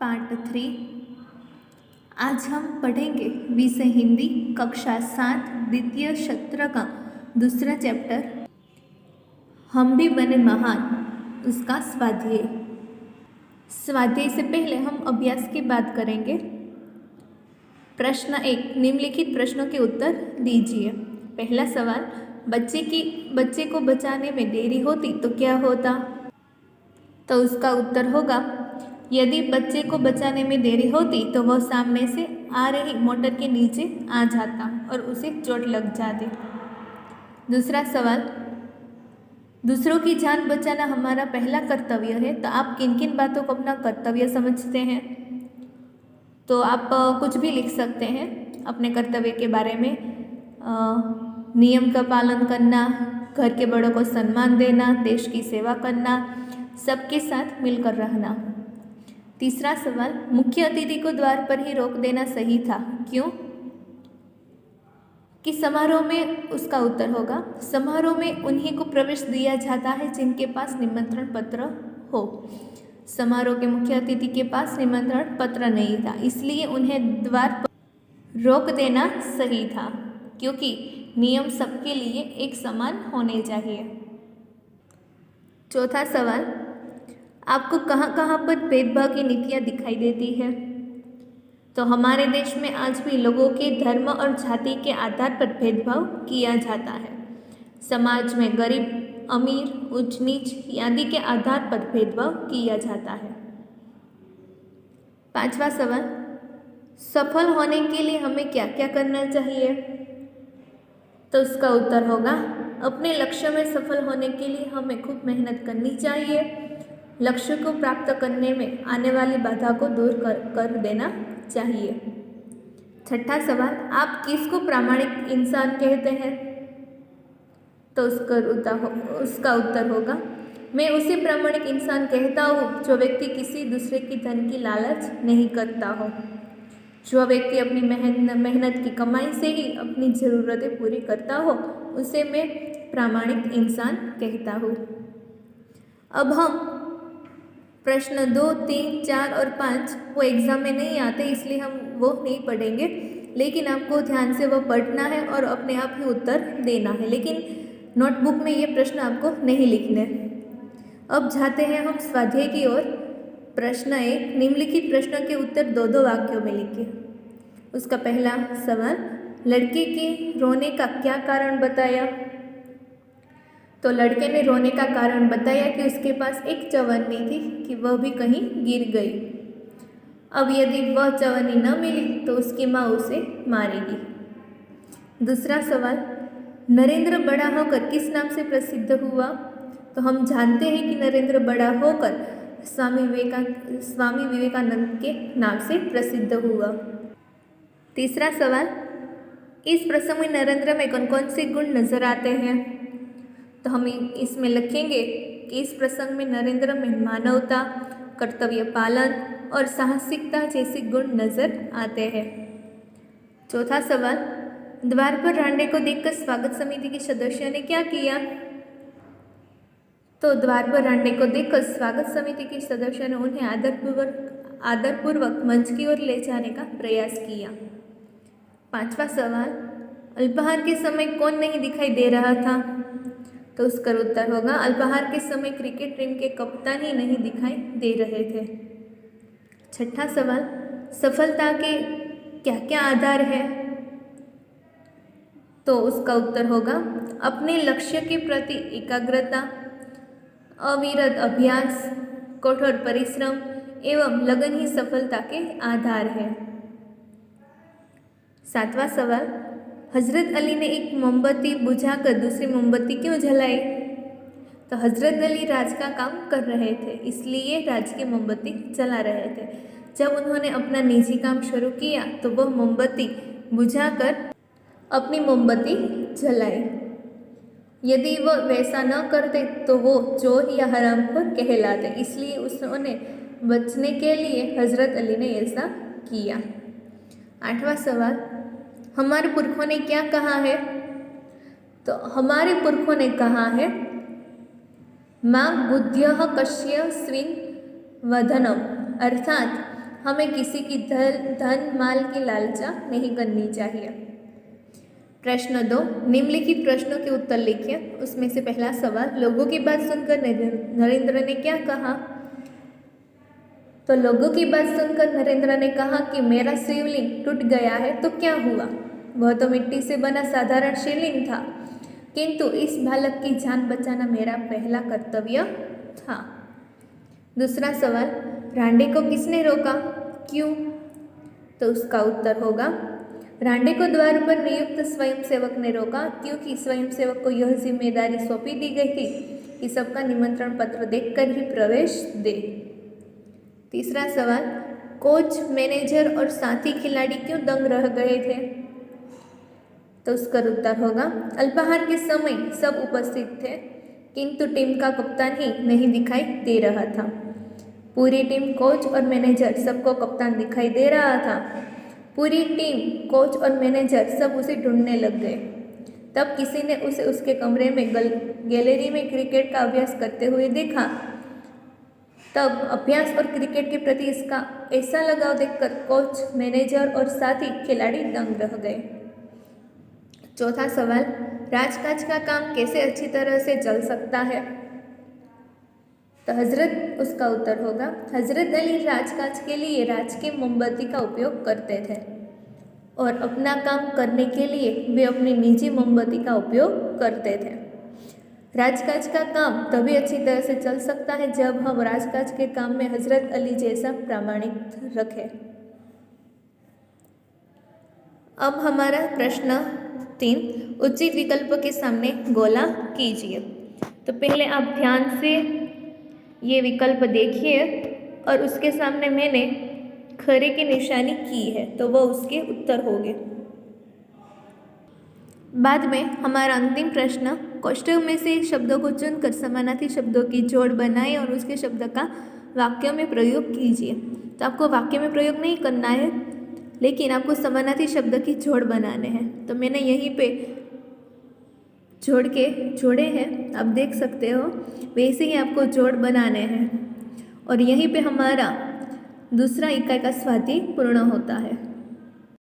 Part 3। आज हम पढ़ेंगे विषय हिंदी कक्षा 7 द्वितीय सत्र का दूसरा चैप्टर हम भी बने महान, उसका स्वाध्याय। स्वाध्याय से पहले हम अभ्यास की बात करेंगे। प्रश्न 1, निम्नलिखित प्रश्नों के उत्तर दीजिए। पहला सवाल, बच्चे को बचाने में देरी होती तो क्या होता? तो उसका उत्तर होगा, यदि बच्चे को बचाने में देरी होती तो वह सामने से आ रही मोटर के नीचे आ जाता और उसे चोट लग जाती। दूसरा सवाल, दूसरों की जान बचाना हमारा पहला कर्तव्य है, तो आप किन किन बातों को अपना कर्तव्य समझते हैं? तो आप कुछ भी लिख सकते हैं अपने कर्तव्य के बारे में। नियम का पालन करना, घर के बड़ों को सम्मान देना, देश की सेवा करना, सबके साथ मिलकर रहना। तीसरा सवाल, मुख्य अतिथि को द्वार पर ही रोक देना सही था, क्यों? कि समारोह में, उसका उत्तर होगा, समारोह में उन्हीं को प्रवेश दिया जाता है जिनके पास निमंत्रण पत्र हो। समारोह के मुख्य अतिथि के पास निमंत्रण पत्र नहीं था, इसलिए उन्हें द्वार पर रोक देना सही था, क्योंकि नियम सबके लिए एक समान होने चाहिए। चौथा सवाल, आपको कहाँ कहाँ पर भेदभाव की नीतियाँ दिखाई देती है? तो हमारे देश में आज भी लोगों के धर्म और जाति के आधार पर भेदभाव किया जाता है। समाज में गरीब अमीर, ऊंच नीच आदि के आधार पर भेदभाव किया जाता है। पांचवा सवाल, सफल होने के लिए हमें क्या क्या करना चाहिए? तो उसका उत्तर होगा, अपने लक्ष्य में सफल होने के लिए हमें खूब मेहनत करनी चाहिए। लक्ष्य को प्राप्त करने में आने वाली बाधा को दूर कर देना चाहिए। छठा सवाल, आप किसको प्रामाणिक इंसान कहते हैं? तो उसका उत्तर होगा, मैं उसे प्रामाणिक इंसान कहता हूँ जो व्यक्ति किसी दूसरे की धन की लालच नहीं करता हो, जो व्यक्ति अपनी मेहनत की कमाई से ही अपनी ज़रूरतें पूरी करता हो, उसे मैं प्रामाणिक इंसान कहता हूँ। अब हम प्रश्न 2, 3, 4 और 5 वो एग्ज़ाम में नहीं आते, इसलिए हम वो नहीं पढ़ेंगे, लेकिन आपको ध्यान से वो पढ़ना है और अपने आप ही उत्तर देना है, लेकिन नोटबुक में ये प्रश्न आपको नहीं लिखने। अब जाते हैं हम स्वाध्याय की ओर। प्रश्न 1, निम्नलिखित प्रश्नों के उत्तर 2-2 वाक्यों में लिखिए। उसका पहला सवाल, लड़के के रोने का क्या कारण बताया? तो लड़के ने रोने का कारण बताया कि उसके पास एक चवन्नी थी कि वह भी कहीं गिर गई। अब यदि वह चवन्नी न मिली तो उसकी माँ उसे मारेगी। दूसरा सवाल, नरेंद्र बड़ा होकर किस नाम से प्रसिद्ध हुआ? तो हम जानते हैं कि नरेंद्र बड़ा होकर स्वामी विवेकानंद के नाम से प्रसिद्ध हुआ। तीसरा सवाल, इस प्रसंग में नरेंद्र में कौन कौन से गुण नजर आते हैं? तो हम इसमें लिखेंगे कि इस प्रसंग में नरेंद्र में मानवता, कर्तव्य पालन और साहसिकता जैसे गुण नजर आते हैं। चौथा सवाल, द्वार पर रांडे को देखकर स्वागत समिति के सदस्यों ने क्या किया? तो द्वार पर रांडे को देखकर स्वागत समिति के सदस्यों ने उन्हें आदरपूर्वक मंच की ओर ले जाने का प्रयास किया। पांचवा सवाल, अल्पाहार के समय कौन नहीं दिखाई दे रहा था? तो उसका उत्तर होगा, अल्पाहार के समय क्रिकेट टीम के कप्तान ही नहीं दिखाई दे रहे थे। छठा सवाल, सफलता के क्या क्या आधार है? तो उसका उत्तर होगा, अपने लक्ष्य के प्रति एकाग्रता, अविरत अभ्यास, कठोर परिश्रम एवं लगन ही सफलता के आधार है। सातवां सवाल, हजरत अली ने एक मोमबत्ती बुझाकर दूसरी मोमबत्ती क्यों जलाई? तो हजरत अली राज का काम कर रहे थे, इसलिए राज की मोमबत्ती जला रहे थे। जब उन्होंने अपना निजी काम शुरू किया तो वह मोमबत्ती बुझाकर अपनी मोमबत्ती जलाई। यदि वह वैसा न करते तो वो चोर या हरामखोर कहलाते, इसलिए उसने बचने के लिए हजरत अली ने ऐसा किया। आठवां सवाल, हमारे पुरखों ने क्या कहा है? तो हमारे पुरखों ने कहा है, मां बुद्ध्यः कस्य स्विन वधनम, अर्थात हमें किसी की धन माल की लालसा नहीं करनी चाहिए। प्रश्न 2, निम्नलिखित प्रश्नों के उत्तर लिखिए। उसमें से पहला सवाल, लोगों की बात सुनकर नरेंद्र ने क्या कहा? तो लोगों की बात सुनकर नरेंद्र ने कहा कि मेरा शिवलिंग टूट गया है तो क्या हुआ? वह तो मिट्टी से बना साधारण शिवलिंग था, किंतु इस बालक की जान बचाना मेरा पहला कर्तव्य था। दूसरा सवाल, रांडे को किसने रोका, क्यों? तो उसका उत्तर होगा, रांडे को द्वार पर नियुक्त स्वयंसेवक ने रोका, क्योंकि स्वयंसेवक को यह जिम्मेदारी सौंपी दी गई थी कि सबका निमंत्रण पत्र देखकर ही प्रवेश दे। तीसरा सवाल, कोच, मैनेजर और साथी खिलाड़ी क्यों दंग रह गए थे? तो उसका उत्तर होगा, अल्पाहार के समय सब उपस्थित थे, किंतु टीम का कप्तान ही नहीं दिखाई दे रहा था। पूरी टीम, कोच और मैनेजर सबको कप्तान दिखाई दे रहा था। पूरी टीम, कोच और मैनेजर सब उसे ढूंढने लग गए। तब किसी ने उसे उसके कमरे में गैलरी में क्रिकेट का अभ्यास करते हुए देखा। तब अभ्यास और क्रिकेट के प्रति इसका ऐसा लगाव देखकर कोच, मैनेजर और साथी खिलाड़ी दंग रह गए। चौथा सवाल, राजकाज का काम कैसे अच्छी तरह से चल सकता है? तो उसका उत्तर होगा, हजरत अली राजकाज के लिए राज की मोमबत्ती का उपयोग करते थे और अपना काम करने के लिए वे अपनी निजी मोमबत्ती का उपयोग करते थे। राजकाज का काम तभी अच्छी तरह से चल सकता है जब हम राजकाज के काम में हजरत अली जैसा प्रामाणिक रखें। अब हमारा प्रश्न 3, उचित विकल्प के सामने गोला कीजिए। तो पहले आप ध्यान से ये विकल्प देखिए और उसके सामने मैंने खरे की निशानी की है, तो वह उसके उत्तर होंगे। बाद में हमारा अंतिम प्रश्न, कोष्ठक में से शब्दों को चुनकर समानार्थी शब्दों की जोड़ बनाएं और उसके शब्द का वाक्यों में प्रयोग कीजिए। तो आपको वाक्य में प्रयोग नहीं करना है, लेकिन आपको समानार्थी शब्द की जोड़ बनाने हैं। तो मैंने यहीं पे जोड़े हैं, आप देख सकते हो, वैसे ही आपको जोड़ बनाने हैं और यहीं पे हमारा दूसरा इकाई का स्वाध्याय पूर्ण होता है।